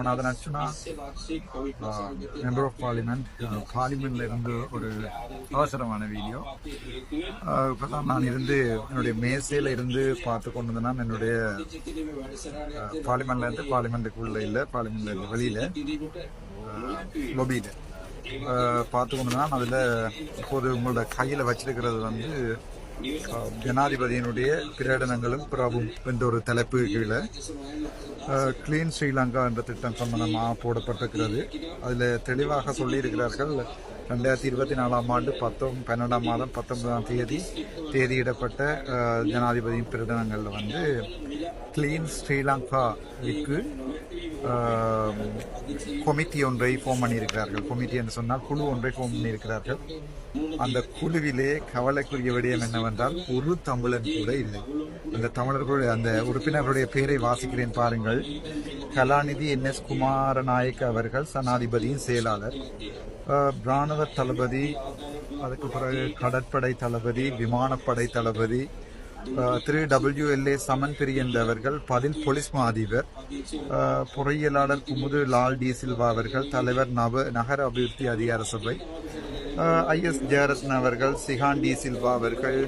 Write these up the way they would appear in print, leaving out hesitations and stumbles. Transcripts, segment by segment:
Ramanathan Archana, member of parliament. பார்லிமெண்ட்ல இருந்து ஒரு அவசரமான வீடியோ. இப்போதான் நான் என்னுடைய மேசையில இருந்து பார்த்து கொண்டு வந்தேன். என்னுடைய பார்லிமெண்ட்ல இருந்து பார்லிமெண்ட்டுக்குள்ள இல்லை, பார்லிமெண்ட்ல இருந்து வெளியில லொபியில பார்த்து கொண்டு தான். அதில் இப்போது உங்களோட கையில் வச்சிருக்கிறது ஜனாதிபதியினுடைய பிரகடனங்களும் பிரபும் என்ற ஒரு தலைப்பு கீழே கிளீன் ஸ்ரீலங்கா என்ற திட்டம் சம்பந்தமாக போடப்பட்டிருக்கிறது. அதில் தெளிவாக சொல்லியிருக்கிறார்கள், 2024 ஆண்டு 12ஆம் மாதம் 19ஆம் தேதியிடப்பட்ட ஜனாதிபதியின் பிரகடனங்களில் கிளீன் ஸ்ரீலங்காவுக்கு கொமிட்டி ஒன்றை ஃபார்ம் பண்ணியிருக்கிறார்கள். கொமிட்டி என்று சொன்னால் குழு ஒன்றை ஃபார்ம் பண்ணியிருக்கிறார்கள். அந்த குழுவிலே கவலைக்குரிய விடயம் என்னவென்றால் ஒரு தமிழன் கூட இல்லை. அந்த தமிழர்களுடைய அந்த உறுப்பினர்களுடைய பெயரை வாசிக்கிறேன் பாருங்கள். கலாநிதி NS குமாரநாயக்க அவர்கள் சனாதிபதியின் செயலாளர், இராணுவ தளபதி, அதுக்கு பிறகு கடற்படை தளபதி, விமானப்படை தளபதி திரு WLA சமன் பிரியன் அவர்கள், பதில் போலீஸ் மா அதிபர், பொறியியலாளர் குமுது லால் டி சில்வா அவர்கள், தலைவர் நகர அபிவிருத்தி அதிகார சபை, IS ஜெயரத்ன அவர்கள், சிகான் டி சில்வா அவர்கள்,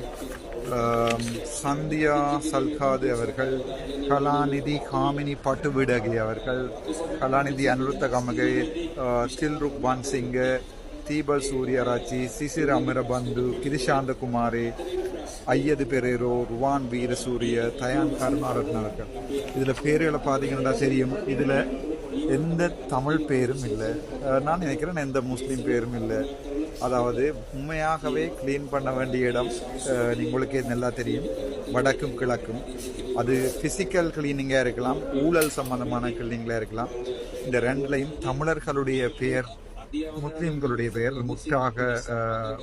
சந்தியா சல்காது அவர்கள், கலாநிதி காமினி பட்டுவிடகி அவர்கள், கலாநிதி அனுருத்த கமகை, தில்ருக்பான் சிங், தீபல் சூரியராட்சி, சிசிர் அமரபந்து, கிரிஷாந்த குமாரி, ஐயது பெரேரோ, ருவான் வீரசூரிய, தயான் கருணாரத்ன அவர்கள். இதில் பேர்களை பார்த்தீங்கன்னா தெரியும். இதில் எந்த தமிழ் பேரும் இல்லை. நான் நினைக்கிறேன் எந்த முஸ்லீம் பேரும் இல்லை. அதாவது உண்மையாகவே கிளீன் பண்ண வேண்டிய இடம் உங்களுக்கே நல்லா தெரியும், வடக்கும் கிழக்கும். அது ஃபிசிக்கல் கிளீனிங்காக இருக்கலாம், ஊழல் சம்பந்தமான கிளீனிங்காக இருக்கலாம். இந்த ரெண்டுலையும் தமிழர்களுடைய பெயர், முஸ்லிம்களுடைய பெயர் முற்றாக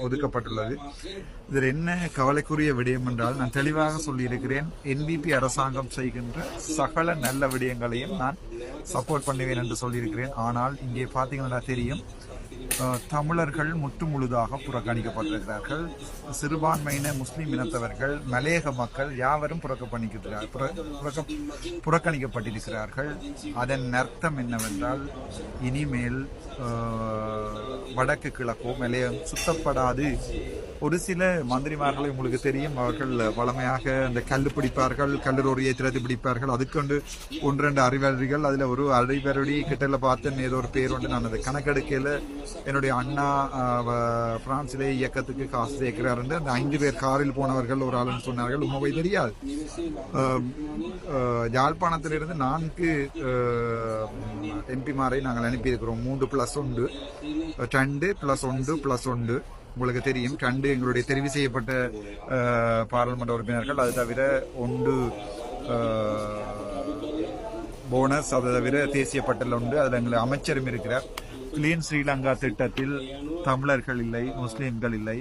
ஒதுக்கப்பட்டுள்ளது. இதில் என்ன கவலைக்குரிய விடயம் என்றால், நான் தெளிவாக சொல்லியிருக்கிறேன், NPP அரசாங்கம் செய்கின்ற சகல நல்ல விடயங்களையும் நான் சப்போர்ட் பண்ணுவேன் என்று சொல்லியிருக்கிறேன். ஆனால் இங்கே பார்த்தீங்கன்னா தெரியும், தமிழர்கள் முழுதாக புறக்கணிக்கப்பட்டிருக்கிறார்கள். சிறுபான்மையின முஸ்லிம் இனத்தவர்கள், மலையக மக்கள் யாவரும் புறக்கணிக்கப்பட்டிருக்கிறார்கள். அதன் அர்த்தம் என்னவென்றால், இனிமேல் வடக்கு கிழக்கோ மலையம் சுத்தப்படாது. ஒரு சில மந்திரிமார்களை உங்களுக்கு தெரியும், அவர்கள் வளமையாக அந்த கல் பிடிப்பார்கள், கல்லூரி ஏற்றிரத்து பிடிப்பார்கள். அதுக்கொண்டு 1-2 அறிவாளிகள், அதில் ஒரு அறிவருடி கிட்டல பார்த்து ஏதோ ஒரு பேர் உண்டு. நான் அதை கணக்கெடுக்கையில் என்னுடைய அண்ணா பிரான்சிலே இயக்கத்துக்கு காசு சேர்க்கிறார் என்று அந்த 5 பேர் காரில் போனவர்கள் ஒரு ஆளுன்னு சொன்னார்கள். உண்மை தெரியாது. யாழ்ப்பாணத்திலிருந்து 4 MP-மாரை நாங்கள் அனுப்பியிருக்கிறோம். 3+1, 2+1+1. உங்களுக்கு தெரியும், 2 எங்களுடைய தெரிவு செய்யப்பட்ட பாராளுமன்ற உறுப்பினர்கள், அது தவிர 1 போனஸ், அதை தவிர தேசிய பட்டியல் உண்டு. அதில் எங்களுக்கு அமைச்சரும் இருக்கிறார். கிளீன் ஸ்ரீலங்கா திட்டத்தில் தமிழர்கள் இல்லை, முஸ்லீம்கள் இல்லை.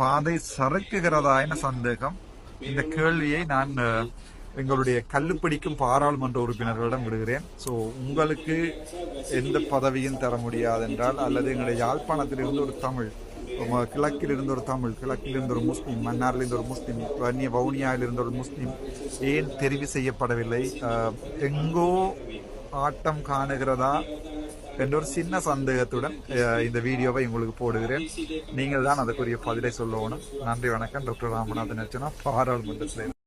பாதை சறுக்குகிறதா என சந்தேகம். இந்த கேள்வியை நான் எங்களுடைய கல்லுப்பிடிக்கும் பாராளுமன்ற உறுப்பினர்களிடம் விடுகிறேன். ஸோ உங்களுக்கு எந்த பதவியும் தர முடியாது என்றால், அல்லது எங்களுடைய யாழ்ப்பாணத்திலிருந்து ஒரு தமிழ், கிழக்கிலிருந்து ஒரு தமிழ், கிழக்கிலிருந்து ஒரு முஸ்லீம், மன்னாரிலிருந்து ஒரு முஸ்லீம், வன்னிய வவுனியாவிலிருந்து ஒரு முஸ்லீம் ஏன் தெரிவு செய்யப்படவில்லை? எங்கோ ஆட்டம் காணுகிறதா என்ற ஒரு சின்ன சந்தேகத்துடன் இந்த வீடியோவை உங்களுக்கு போடுகிறேன். நீங்கள் தான் அதற்குரிய பதிலை சொல்லணும். நன்றி, வணக்கம். டாக்டர் ராமநாதன் அர்ச்சனா, பாராளுமன்றத்தில்.